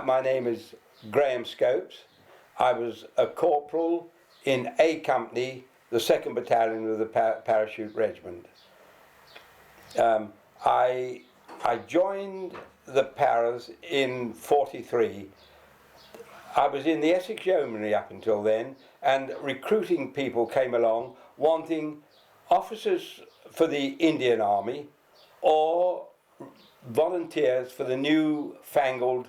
My name is Graham Scopes. I was a corporal in A Company, the 2nd Battalion of the Parachute Regiment. I joined the Paras in '43. I was in the Essex Yeomanry up until then, and recruiting people came along wanting officers for the Indian Army or volunteers for the new fangled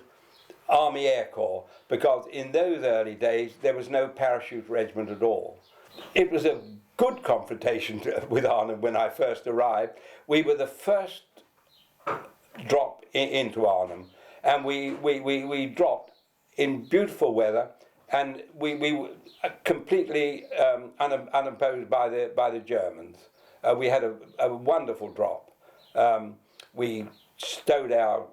Army Air Corps, because in those early days there was no parachute regiment at all. It was a good confrontation with Arnhem when I first arrived. We were the first drop into Arnhem, and we dropped in beautiful weather, and we were completely unopposed by the Germans. We had a wonderful drop. We stowed our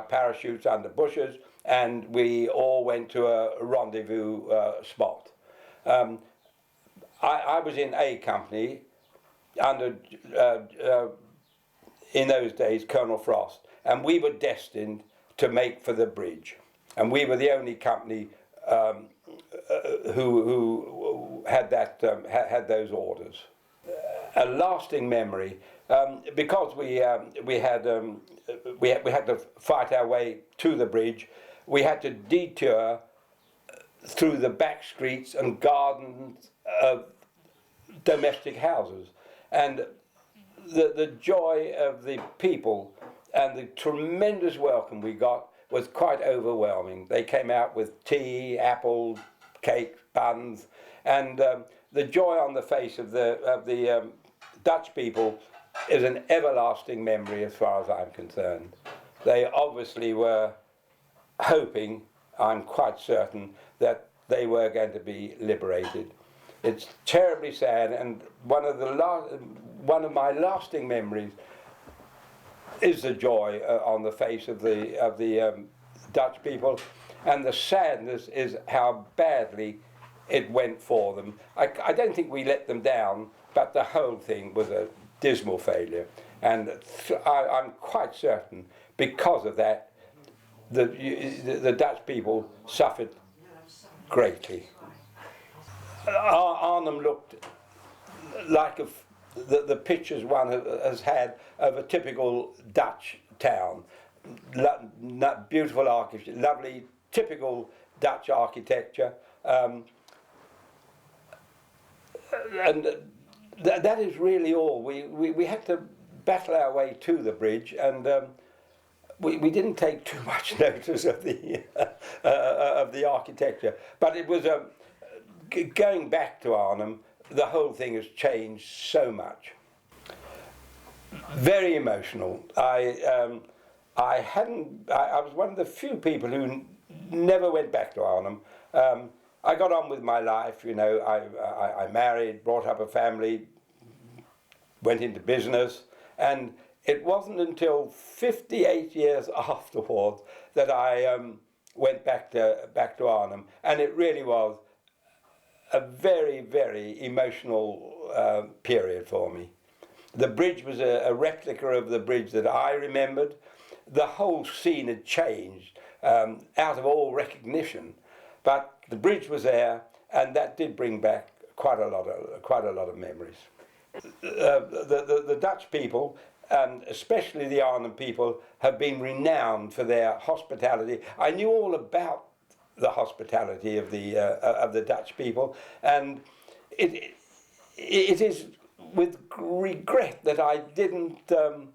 parachutes under bushes, and we all went to a rendezvous spot. I was in A Company under, in those days, Colonel Frost, and we were destined to make for the bridge. And we were the only company who had that had those orders. A lasting memory, because we had to fight our way to the bridge. We had to detour through the back streets and gardens of domestic houses, and the joy of the people and the tremendous welcome we got was quite overwhelming. They came out with tea, apples, cake, buns, and the joy on the face of the Dutch people is an everlasting memory as far as I'm concerned. They obviously were hoping, I'm quite certain, that they were going to be liberated. It's terribly sad, and one of my lasting memories is the joy on the face of the Dutch people, and the sadness is how badly it went for them. I don't think we let them down, but the whole thing was a dismal failure, and I'm quite certain because of that the Dutch people suffered greatly. Arnhem looked like the pictures one has had of a typical Dutch town. Beautiful architecture, lovely, typical Dutch architecture, and that is really all. We had to battle our way to the bridge, and we didn't take too much notice of the architecture. But it was going back to Arnhem. The whole thing has changed so much. Very emotional. I was one of the few people who never went back to Arnhem. I got on with my life, you know. I married, brought up a family, went into business, and it wasn't until 58 years afterwards that I went back to Arnhem, and it really was a very, very emotional period for me. The bridge was a replica of the bridge that I remembered. The whole scene had changed out of all recognition, but the bridge was there, and that did bring back quite a lot of memories. The Dutch people, and especially the Arnhem people, have been renowned for their hospitality. I knew all about the hospitality of the Dutch people, and it is with regret that I didn't go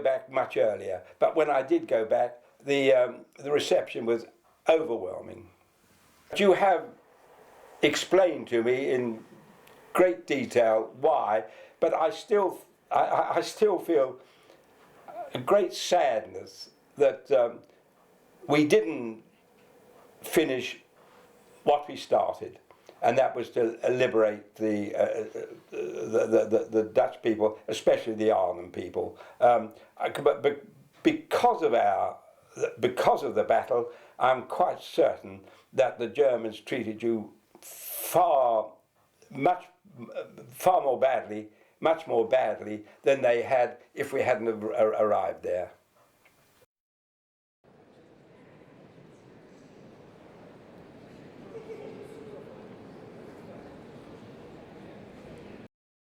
back much earlier. But when I did go back, the reception was overwhelming. You have explained to me in great detail why, but I still feel a great sadness that we didn't finish what we started, and that was to liberate the Dutch people, especially the Arnhem people. But because of the battle, I'm quite certain that the Germans treated you much more badly than they had if we hadn't arrived there.